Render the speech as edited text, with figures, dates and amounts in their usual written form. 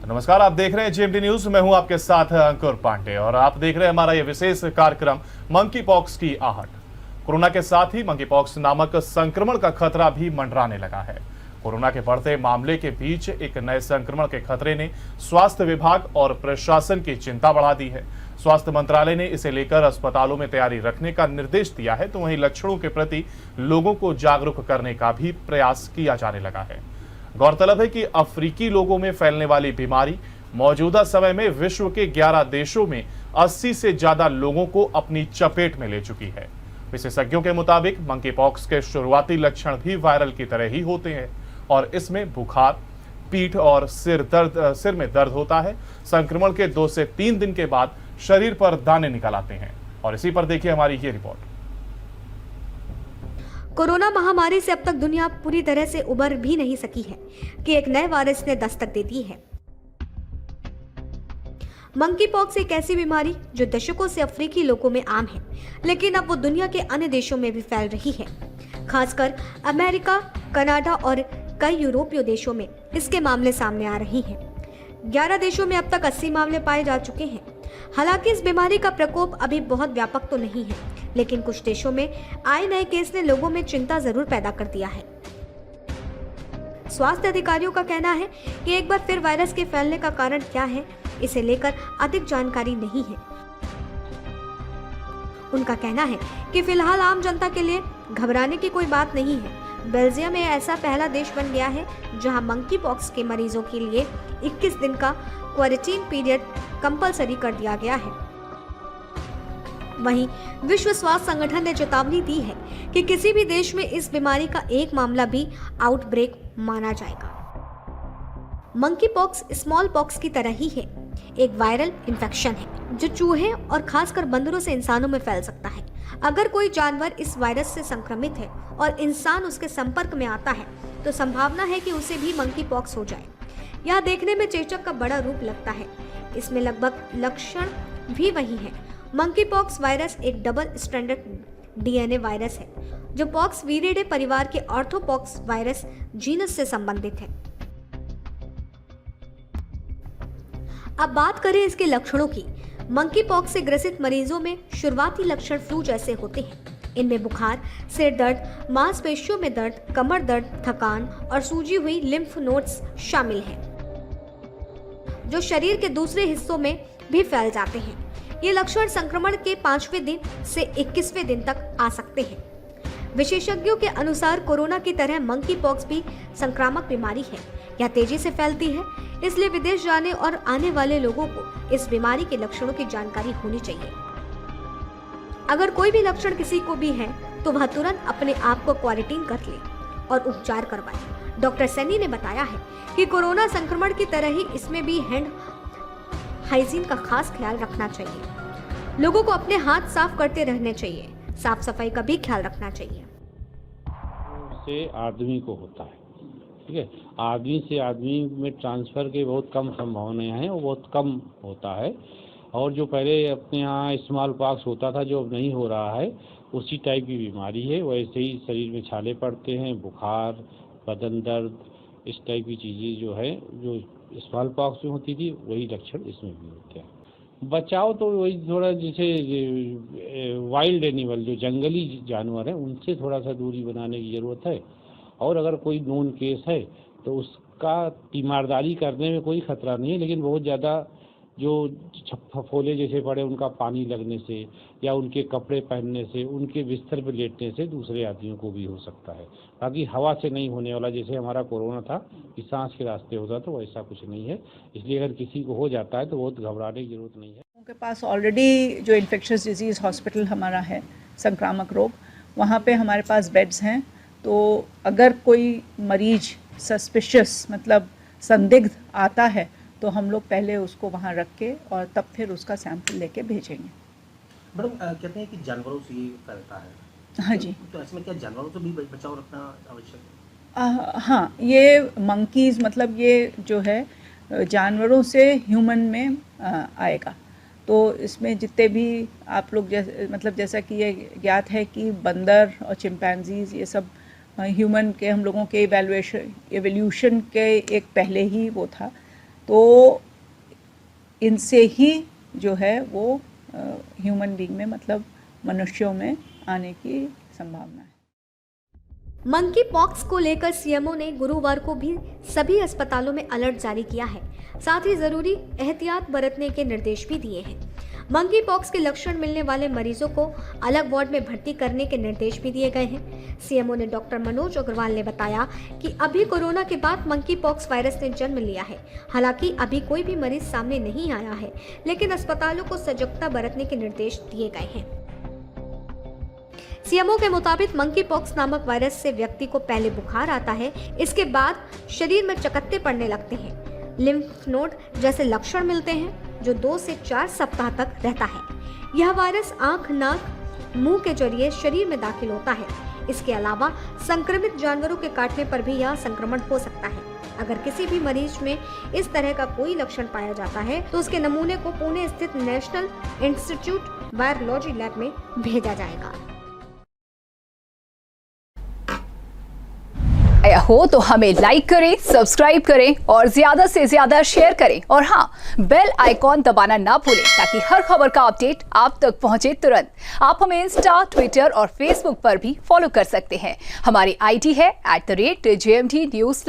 नमस्कार, आप देख रहे हैं जेएमडी न्यूज। मैं हूं आपके साथ अंकुर पांडे और आप देख रहे हैं हमारा यह विशेष कार्यक्रम मंकी पॉक्स की आहट। कोरोना के साथ ही मंकी पॉक्स नामक संक्रमण का खतरा भी मंडराने लगा है। कोरोना के बढ़ते मामले के बीच एक नए संक्रमण के खतरे ने स्वास्थ्य विभाग और प्रशासन की चिंता बढ़ा दी है। स्वास्थ्य मंत्रालय ने इसे लेकर अस्पतालों में तैयारी रखने का निर्देश दिया है, तो वहीं लक्षणों के प्रति लोगों को जागरूक करने का भी प्रयास किया जाने लगा है। गौरतलब है कि अफ्रीकी लोगों में फैलने वाली बीमारी मौजूदा समय में विश्व के 11 देशों में 80 से ज्यादा लोगों को अपनी चपेट में ले चुकी है। विशेषज्ञों के मुताबिक मंकी पॉक्स के शुरुआती लक्षण भी वायरल की तरह ही होते हैं और इसमें बुखार, पीठ और सिर में दर्द होता है। संक्रमण के 2 से 3 दिन के बाद शरीर पर दाने निकल आते हैं। और इसी पर देखिए हमारी ये रिपोर्ट। कोरोना महामारी से अब तक दुनिया पूरी तरह से उबर भी नहीं सकी है कि एक नए वायरस ने दस्तक दे दी है। मंकी पॉक्स एक ऐसी बीमारी जो दशकों से अफ्रीकी लोगों में आम है, लेकिन अब वो दुनिया के अन्य देशों में भी फैल रही है। खासकर अमेरिका, कनाडा और कई यूरोपीय देशों में इसके मामले सामने आ रही हैं। 11 देशों में अब तक 80 मामले पाए जा चुके हैं। हालांकि इस बीमारी का प्रकोप अभी बहुत व्यापक तो नहीं है, लेकिन कुछ देशों में आए नए केस ने लोगों में चिंता जरूर पैदा कर दिया है। स्वास्थ्य अधिकारियों का कहना है कि एक बार फिर वायरस के फैलने का कारण क्या है, इसे लेकर अधिक जानकारी नहीं है। उनका कहना है कि फिलहाल आम जनता के लिए घबराने की कोई बात नहीं है। बेल्जियम में ऐसा पहला देश बन गया है जहां मंकी पॉक्स के मरीजों के लिए 21 दिन का क्वारंटीन पीरियड कंपलसरी कर दिया गया है। वहीं विश्व स्वास्थ्य संगठन ने चेतावनी दी है कि किसी भी देश में इस बीमारी का एक मामला भी आउटब्रेक माना जाएगा। मंकी पॉक्स स्मॉल पॉक्स की तरह ही है, एक वायरल इन्फेक्शन है जो चूहे और खासकर बंदरों से इंसानों में फैल सकता है। अगर कोई जानवर इस वायरस से संक्रमित है और इंसान उसके संपर्क में आता है तो संभावना है कि उसे भी मंकी पॉक्स हो जाए। यह देखने में चेचक का बड़ा रूप लगता है, इसमें लगभग लक्षण भी वही है। मंकी पॉक्स वायरस एक डबल स्ट्रैंडेड डीएनए वायरस है जो पॉक्स वीरिडे परिवार के ऑर्थोपॉक्स वायरस जीनस से संबंधित है। अब बात करें इसके लक्षणों की। मंकी पॉक्स से ग्रसित मरीजों में शुरुआती लक्षण फ्लू जैसे होते हैं। इनमें बुखार, सिर दर्द, मांसपेशियों में दर्द, कमर दर्द, थकान और सूजी हुई लिम्फ नोड्स शामिल हैं, जो शरीर के दूसरे हिस्सों में भी फैल जाते हैं। ये लक्षण संक्रमण के 5वें दिन से 21वें दिन तक आ सकते हैं। विशेषज्ञों के अनुसार कोरोना की तरह मंकी पॉक्स भी संक्रामक बीमारी है। यह तेजी से फैलती है, इसलिए विदेश जाने और आने वाले लोगों को इस बीमारी के लक्षणों की जानकारी होनी चाहिए। अगर कोई भी लक्षण किसी को भी है तो वह तुरंत अपने आप को क्वारंटीन कर ले और उपचार करवाए। डॉक्टर सैनी ने बताया है कि कोरोना संक्रमण की तरह ही इसमें भी हैंड हाइजीन का खास ख्याल रखना चाहिए। लोगों को अपने हाथ साफ करते रहने चाहिए, साफ सफाई का भी ख्याल रखना चाहिए। से आदमी को होता है, ठीक है। आदमी से आदमी में ट्रांसफ़र के बहुत कम संभावनाएं हैं, वो बहुत कम होता है। और जो पहले अपने यहाँ स्मॉल पॉक्स होता था, जो अब नहीं हो रहा है, उसी टाइप की बीमारी है। वैसे ही शरीर में छाले पड़ते हैं, बुखार, बदन दर्द, इस टाइप की चीज़ें जो है, जो स्मॉल पॉक्स में होती थी, वही लक्षण इसमें भी होते हैं। बचाव तो वही थोड़ा, जैसे वाइल्ड एनिमल जो जंगली जानवर हैं, उनसे थोड़ा सा दूरी बनाने की ज़रूरत है। और अगर कोई नोन केस है तो उसका तीमारदारी करने में कोई खतरा नहीं है, लेकिन बहुत ज़्यादा जो फफोले जैसे पड़े उनका पानी लगने से या उनके कपड़े पहनने से, उनके बिस्तर पर लेटने से दूसरे आदमियों को भी हो सकता है। बाकी हवा से नहीं होने वाला, जैसे हमारा कोरोना था कि सांस के रास्ते होता, तो वैसा कुछ नहीं है। इसलिए अगर किसी को हो जाता है तो बहुत घबराने की ज़रूरत नहीं है। उनके पास ऑलरेडी जो इन्फेक्शस डिजीज़ हॉस्पिटल हमारा है, संक्रामक रोग, वहाँ पे हमारे पास बेड्स हैं। तो अगर कोई मरीज सस्पिशियस मतलब संदिग्ध आता है तो हम लोग पहले उसको वहाँ रख के और तब फिर उसका सैंपल लेके भेजेंगे। मैडम कहते हैं कि जानवरों से ये फैलता है। हाँ जी। तो ऐसे में क्या जानवरों से भी बचाव रखना आवश्यक है? हाँ, ये मंकीज़ मतलब ये जो है जानवरों से ह्यूमन में आएगा। तो इसमें जितने भी आप लोग जैसा कि ये ज्ञात है कि बंदर और चिंपैंजीज ये सब ह्यूमन के हम लोगों के एवोल्यूशन के एक पहले ही वो था। तो इनसे ही जो है वो ह्यूमन बीइंग में मतलब मनुष्यों में आने की संभावना है। मंकी पॉक्स को लेकर सीएमओ ने गुरुवार को भी सभी अस्पतालों में अलर्ट जारी किया है। साथ ही जरूरी एहतियात बरतने के निर्देश भी दिए हैं। मंकी पॉक्स के लक्षण मिलने वाले मरीजों को अलग वार्ड में भर्ती करने के निर्देश भी दिए गए हैं। सीएमओ ने डॉक्टर मनोज अग्रवाल ने बताया कि अभी कोरोना के बाद मंकी पॉक्स वायरस ने जन्म लिया है। हालांकि अभी कोई भी मरीज सामने नहीं आया है, लेकिन अस्पतालों को सजगता बरतने के निर्देश दिए गए हैं। सीएमओ के मुताबिक मंकी पॉक्स नामक वायरस से व्यक्ति को पहले बुखार आता है, इसके बाद शरीर में चकत्ते पड़ने लगते हैं, लिम्फ नोड जैसे लक्षण मिलते हैं जो 2 से 4 सप्ताह तक रहता है। यह वायरस आंख, नाक, मुंह के जरिए शरीर में दाखिल होता है। इसके अलावा संक्रमित जानवरों के काटने पर भी यह संक्रमण हो सकता है। अगर किसी भी मरीज में इस तरह का कोई लक्षण पाया जाता है तो उसके नमूने को पुणे स्थित नेशनल इंस्टीट्यूट वायरोलॉजी लैब में भेजा जाएगा। आया हो तो हमें लाइक करें, सब्सक्राइब करें और ज्यादा से ज्यादा शेयर करें और हाँ, बेल आइकॉन दबाना ना भूलें ताकि हर खबर का अपडेट आप तक पहुंचे तुरंत। आप हमें इंस्टा, ट्विटर और फेसबुक पर भी फॉलो कर सकते हैं। हमारी आईडी है @JMT News